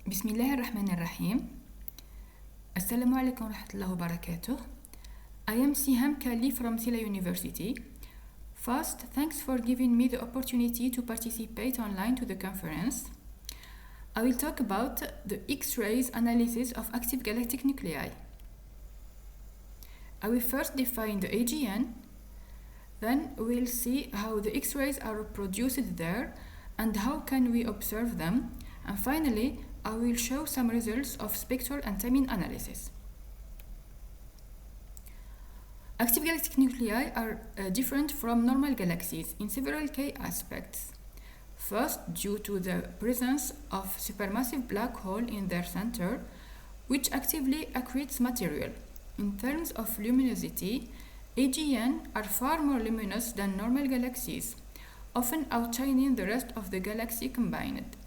بسم الله الرحمن الرحيم. السلام عليكم ورحمة الله وبركاته. I am Siham KALLI from Sila University. First, thanks for giving me the opportunity to participate online to the conference. I will talk about the X-rays analysis of active galactic nuclei. I will first define the AGN, then we'll see how the X-rays are produced there and how can we observe them, and finally I will show some results of spectral and timing analysis. Active galactic nuclei are different from normal galaxies in several key aspects. First, due to the presence of supermassive black hole in their center, which actively accretes material. In terms of luminosity, AGN are far more luminous than normal galaxies, often outshining the rest of the galaxy combined.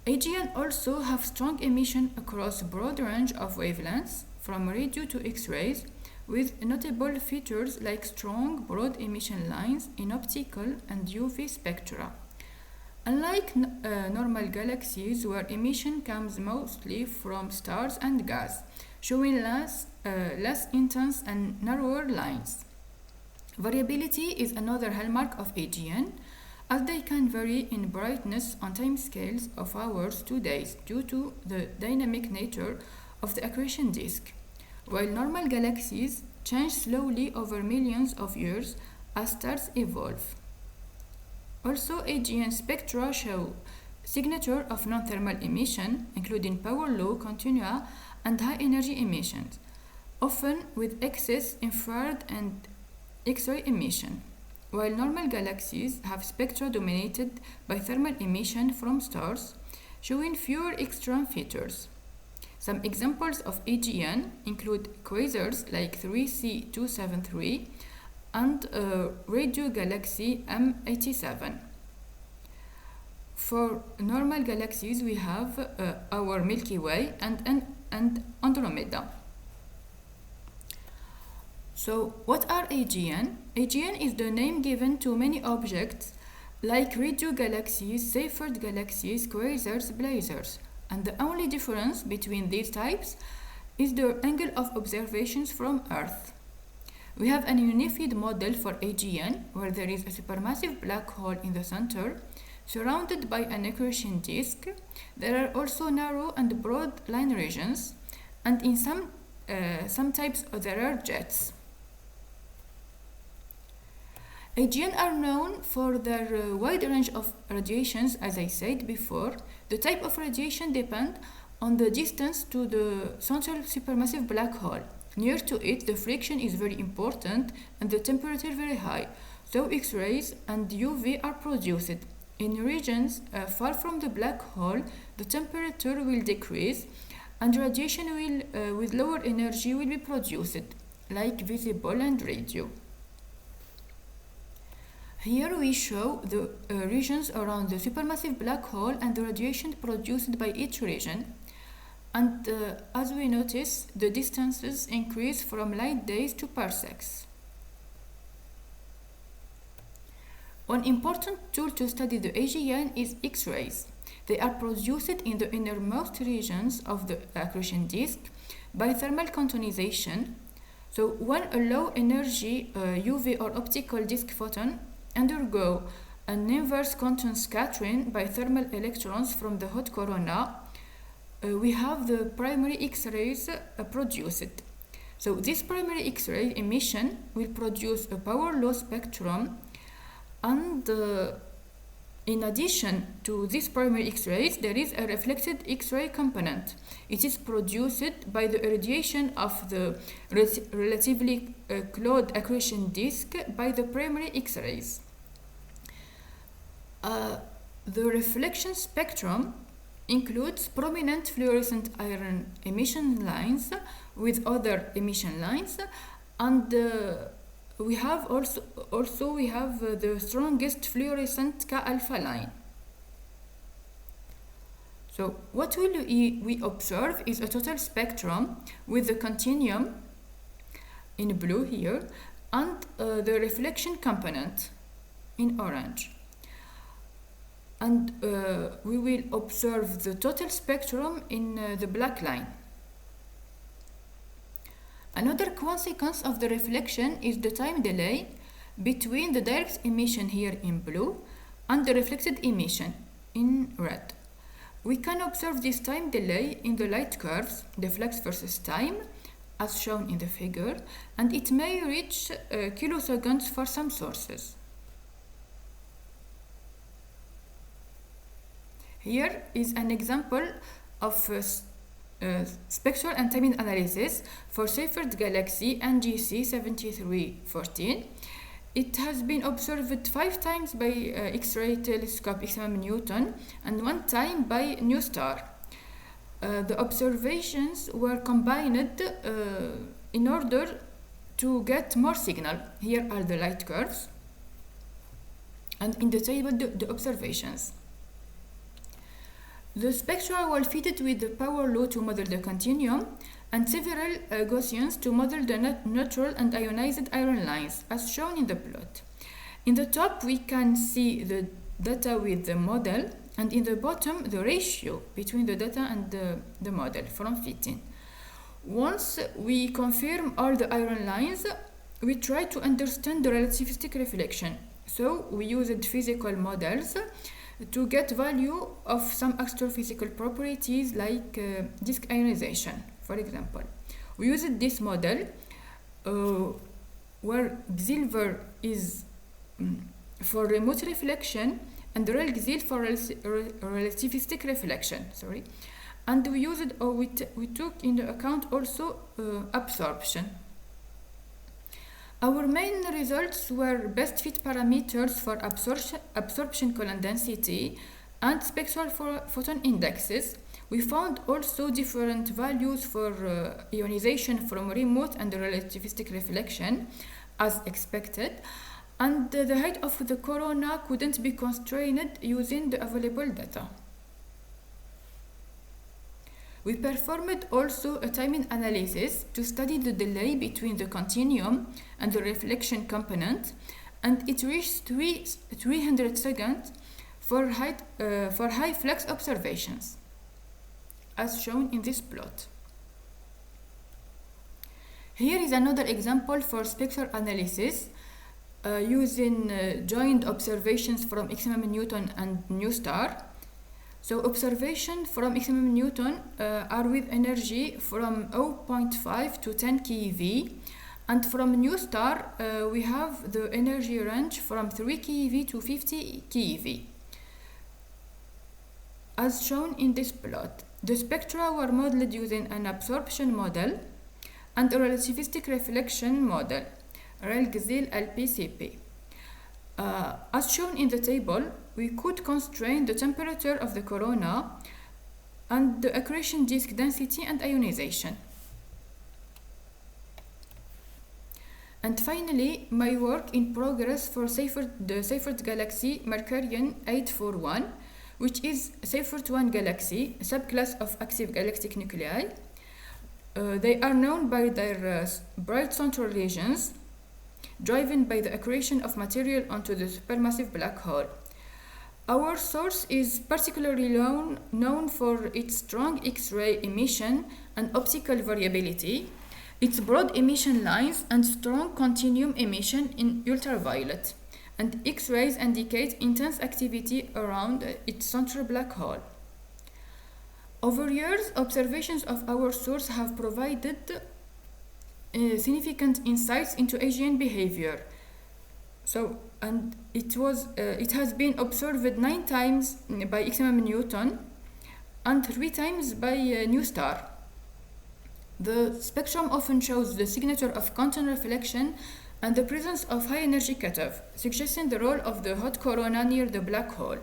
AGN also have strong emission across a broad range of wavelengths, from radio to X-rays, with notable features like strong, broad emission lines in optical and UV spectra. Unlike normal galaxies, where emission comes mostly from stars and gas, showing less intense and narrower lines. Variability is another hallmark of AGN, as they can vary in brightness on timescales of hours to days due to the dynamic nature of the accretion disk, while normal galaxies change slowly over millions of years as stars evolve. Also, AGN spectra show signature of non-thermal emission, including power law continua and high energy emissions, often with excess infrared and X-ray emission, while normal galaxies have spectra dominated by thermal emission from stars, showing fewer extreme features. Some examples of AGN include quasars like 3C273 and radio galaxy M87. For normal galaxies, we have our Milky Way and Andromeda. So, what are AGN? AGN is the name given to many objects like radio galaxies, Seyfert galaxies, quasars, blazars, and the only difference between these types is the angle of observations from Earth. We have an unified model for AGN where there is a supermassive black hole in the center surrounded by an accretion disk. There are also narrow and broad line regions, and in some types there are jets. AGN are known for their wide range of radiations, as I said before. The type of radiation depends on the distance to the central supermassive black hole. Near to it, the friction is very important and the temperature very high, so X-rays and UV are produced. In regions far from the black hole, the temperature will decrease and radiation with lower energy will be produced, like visible and radio. Here we show the regions around the supermassive black hole and the radiation produced by each region. And as we notice, the distances increase from light days to parsecs. One important tool to study the AGN is X-rays. They are produced in the innermost regions of the accretion disk by thermal quantization. So when a low energy UV or optical disk photon undergo an inverse quantum scattering by thermal electrons from the hot corona, we have the primary X-rays produced. So this primary X-ray emission will produce a power law spectrum, and in addition to this primary X-rays, there is a reflected X-ray component. It is produced by the irradiation of the relatively close accretion disk by the primary X-rays. The reflection spectrum includes prominent fluorescent iron emission lines with other emission lines, and we have the strongest fluorescent K-alpha line. So what will we observe is a total spectrum with the continuum in blue here and the reflection component in orange. and we will observe the total spectrum in the black line. Another consequence of the reflection is the time delay between the direct emission here in blue and the reflected emission in red. We can observe this time delay in the light curves, the flux versus time, as shown in the figure, and it may reach kiloseconds for some sources. Here is an example of spectral and timing analysis for Seyfert galaxy NGC 7314. It has been observed 5 times by X-ray telescope XMM Newton and 1 time by New Star. The observations were combined in order to get more signal. Here are the light curves, and in the table the observations. The spectra were fitted with the power law to model the continuum and several Gaussians to model the neutral and ionized iron lines, as shown in the plot. In the top we can see the data with the model, and in the bottom the ratio between the data and the model from fitting. Once we confirm all the iron lines, we try to understand the relativistic reflection. So we used physical models to get value of some astrophysical properties like disk ionization, for example. We used this model where Xilver is for remote reflection and rel Xil for relativistic reflection, and we used we took into account also absorption. Our main results were best fit parameters for absorption column density and spectral photon indexes. We found also different values for ionization from remote and relativistic reflection, as expected, and the height of the corona couldn't be constrained using the available data. We performed also a timing analysis to study the delay between the continuum and the reflection component, and it reached 300 seconds for high flux observations, as shown in this plot. Here is another example for spectral analysis using joint observations from XMM Newton and New Star. So observations from XMM Newton are with energy from 0.5 to 10 keV, and from New Star we have the energy range from 3 keV to 50 keV. As shown in this plot, the spectra were modeled using an absorption model and a relativistic reflection model, rel Xil LPCP. As shown in the table, we could constrain the temperature of the corona and the accretion disk density and ionization. And finally, my work in progress for the Seyfert galaxy Mercurian 841, which is Seyfert 1 galaxy, a subclass of active galactic nuclei. They are known by their bright central regions, driven by the accretion of material onto the supermassive black hole. Our source is particularly known for its strong X-ray emission and optical variability, its broad emission lines and strong continuum emission in ultraviolet, and X-rays indicate intense activity around its central black hole. Over years, observations of our source have provided significant insights into AGN behavior. It has been observed 9 times by XMM Newton and 3 times by New Star. The spectrum often shows the signature of quantum reflection and the presence of high energy cutoff, suggesting the role of the hot corona near the black hole.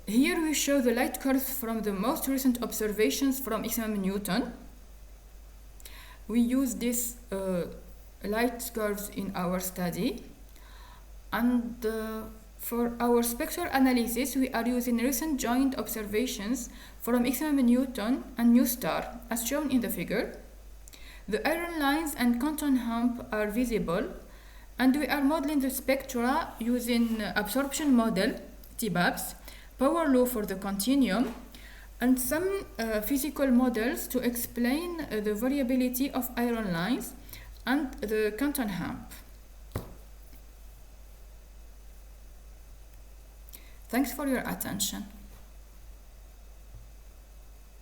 Here we show the light curves from the most recent observations from XMM Newton. We use these light curves in our study, and for our spectral analysis we are using recent joint observations from XMM Newton and New Star, as shown in the figure. The iron lines and quantum hump are visible, And we are modeling the spectra using absorption model, TBABS, power law for the continuum, and some physical models to explain the variability of iron lines and the Canton hump. Thanks for your attention.